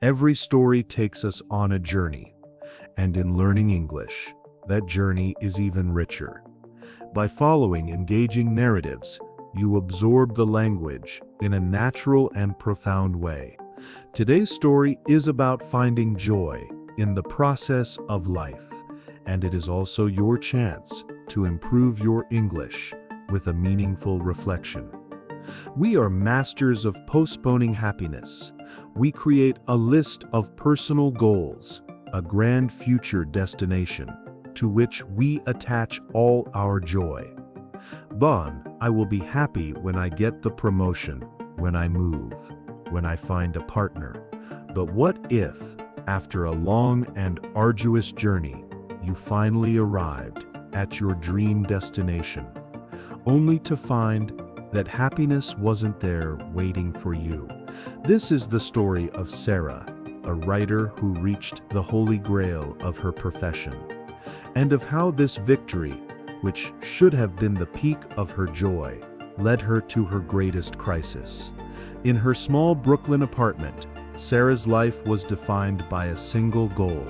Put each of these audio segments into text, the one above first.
Every story takes us on a journey, and in learning English, that journey is even richer. By following engaging narratives, you absorb the language in a natural and profound way. Today's story is about finding joy in the process of life, and it is also your chance to improve your English with a meaningful reflection. We are masters of postponing happiness. We create a list of personal goals, a grand future destination, to which we attach all our joy. Bon, I will be happy when I get the promotion, when I move, when I find a partner. But what if, after a long and arduous journey, you finally arrived at your dream destination, only to find that happiness wasn't there waiting for you? This is the story of Sarah, a writer who reached the holy grail of her profession, and of how this victory, which should have been the peak of her joy, led her to her greatest crisis. In her small Brooklyn apartment, Sarah's life was defined by a single goal,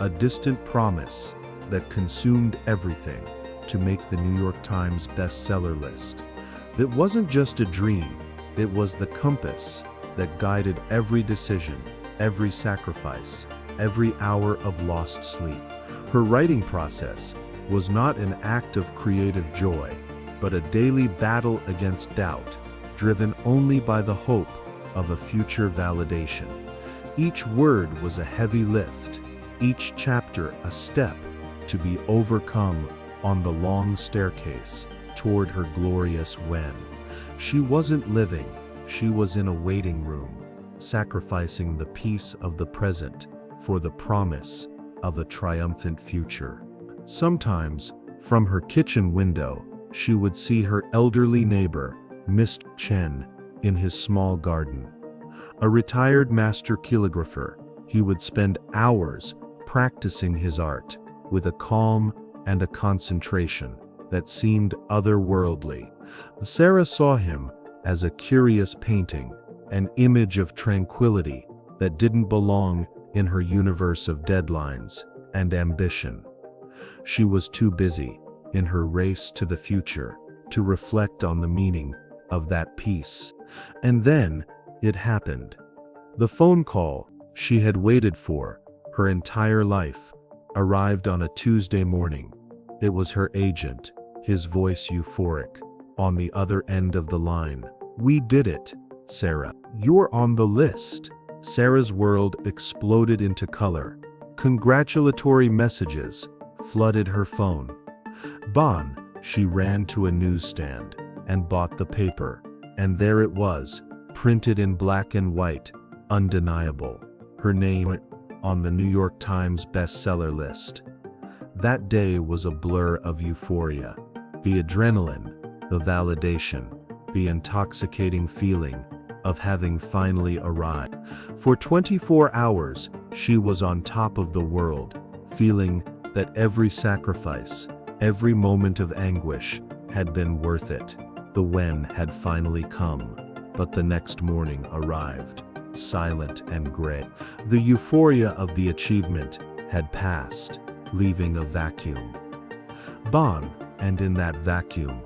a distant promise that consumed everything: to make the New York Times bestseller list. It wasn't just a dream, it was the compass that guided every decision, every sacrifice, every hour of lost sleep. Her writing process was not an act of creative joy, but a daily battle against doubt, driven only by the hope of a future validation. Each word was a heavy lift, each chapter a step to be overcome on the long staircase toward her glorious when. She wasn't living, she was in a waiting room, sacrificing the peace of the present for the promise of a triumphant future. Sometimes, from her kitchen window, she would see her elderly neighbor, Mr. Chen, in his small garden. A retired master calligrapher, he would spend hours practicing his art with a calm and a concentration that seemed otherworldly. Sarah saw him as a curious painting, an image of tranquility that didn't belong in her universe of deadlines and ambition. She was too busy, in her race to the future, to reflect on the meaning of that peace. And then it happened. The phone call she had waited for her entire life arrived on a Tuesday morning. It was her agent, his voice euphoric, on the other end of the line. "We did it, Sarah. You're on the list." Sarah's world exploded into color. Congratulatory messages flooded her phone. Bon, she ran to a newsstand and bought the paper, and there it was, printed in black and white, undeniable. Her name on the New York Times bestseller list. That day was a blur of euphoria. The adrenaline, the validation, the intoxicating feeling of having finally arrived. For 24 hours, she was on top of the world, feeling that every sacrifice, every moment of anguish had been worth it. The when had finally come, but the next morning arrived, silent and gray. The euphoria of the achievement had passed, leaving a vacuum. Bon, and in that vacuum,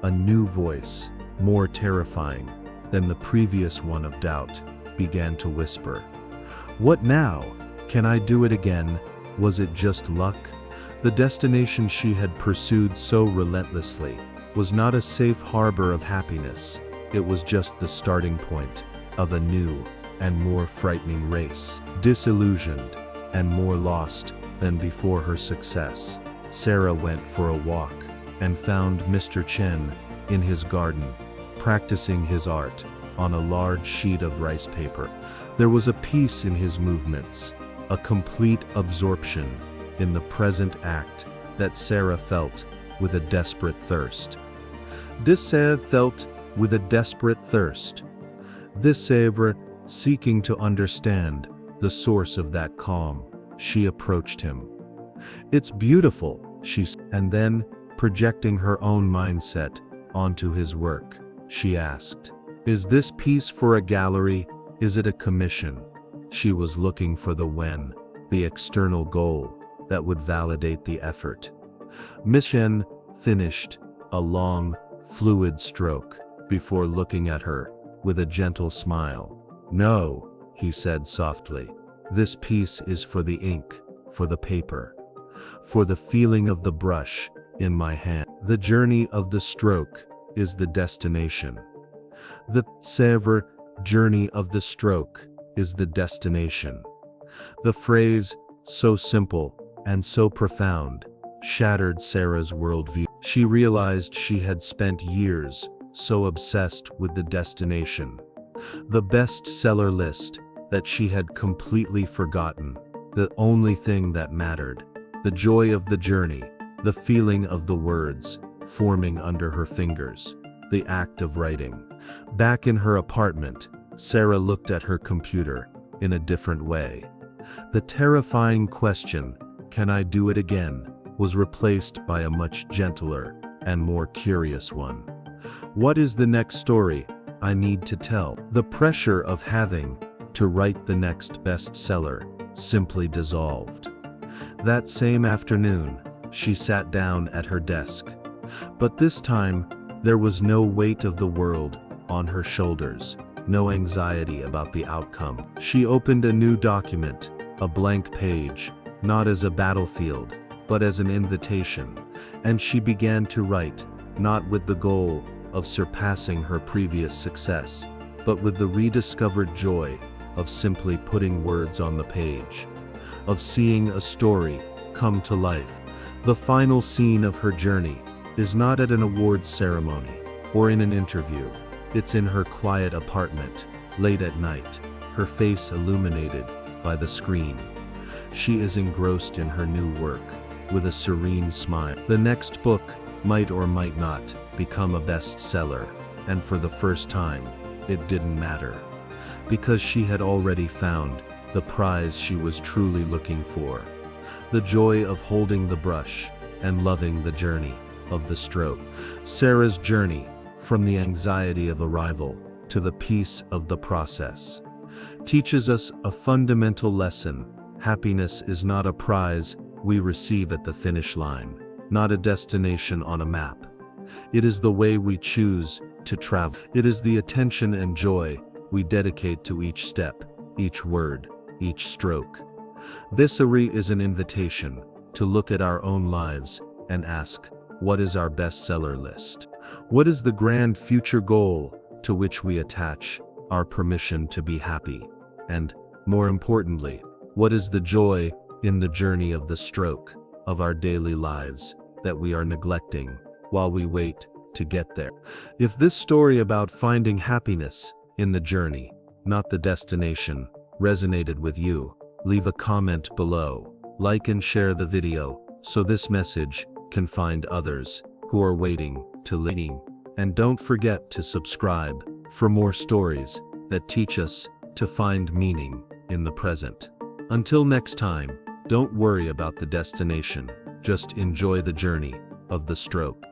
a new voice, more terrifying than the previous one of doubt, began to whisper. What now? Can I do it again? Was it just luck? The destination she had pursued so relentlessly was not a safe harbor of happiness. It was just the starting point of a new and more frightening race. Disillusioned and more lost than before her success, Sarah went for a walk and found Mr. Chen in his garden, practicing his art on a large sheet of rice paper. There was a peace in his movements, a complete absorption in the present act that Sarah felt with a desperate thirst. Sarah felt with a desperate thirst. Sarah, seeking to understand the source of that calm, she approached him. "It's beautiful," she said, and then, projecting her own mindset onto his work, she asked, "Is this piece for a gallery? Is it a commission?" She was looking for the when, the external goal that would validate the effort. Miss Shen finished a long, fluid stroke before looking at her with a gentle smile. "No," he said softly. "This piece is for the ink, for the paper, for the feeling of the brush in my hand. The journey of the stroke is the destination. The Sevre journey of the stroke is the destination." The phrase, so simple and so profound, shattered Sarah's worldview. She realized she had spent years so obsessed with the destination, the bestseller list, that she had completely forgotten the only thing that mattered: the joy of the journey, the feeling of the words forming under her fingers, the act of writing. Back in her apartment, Sarah looked at her computer in a different way. The terrifying question, "Can I do it again?" was replaced by a much gentler and more curious one. "What is the next story I need to tell?" The pressure of having to write the next bestseller simply dissolved. That same afternoon, she sat down at her desk. But this time, there was no weight of the world on her shoulders, no anxiety about the outcome. She opened a new document, a blank page, not as a battlefield, but as an invitation, and she began to write, not with the goal of surpassing her previous success, but with the rediscovered joy of simply putting words on the page, of seeing a story come to life. The final scene of her journey is not at an awards ceremony or in an interview. It's in her quiet apartment, late at night, her face illuminated by the screen. She is engrossed in her new work, with a serene smile. The next book might or might not become a bestseller, and for the first time, it didn't matter, because she had already found the prize she was truly looking for: the joy of holding the brush and loving the journey of the stroke. Sarah's journey, from the anxiety of arrival to the peace of the process, teaches us a fundamental lesson. Happiness is not a prize we receive at the finish line, not a destination on a map. It is the way we choose to travel. It is the attention and joy we dedicate to each step, each word, each stroke. This is an invitation to look at our own lives and ask, what is our bestseller list? What is the grand future goal to which we attach our permission to be happy? And, more importantly, what is the joy in the journey of the stroke of our daily lives that we are neglecting while we wait to get there? If this story about finding happiness in the journey, not the destination, resonated with you, leave a comment below, like and share the video so this message can find others who are waiting to listen. And don't forget to subscribe for more stories that teach us to find meaning in the present. Until next time, don't worry about the destination, just enjoy the journey of the stroke.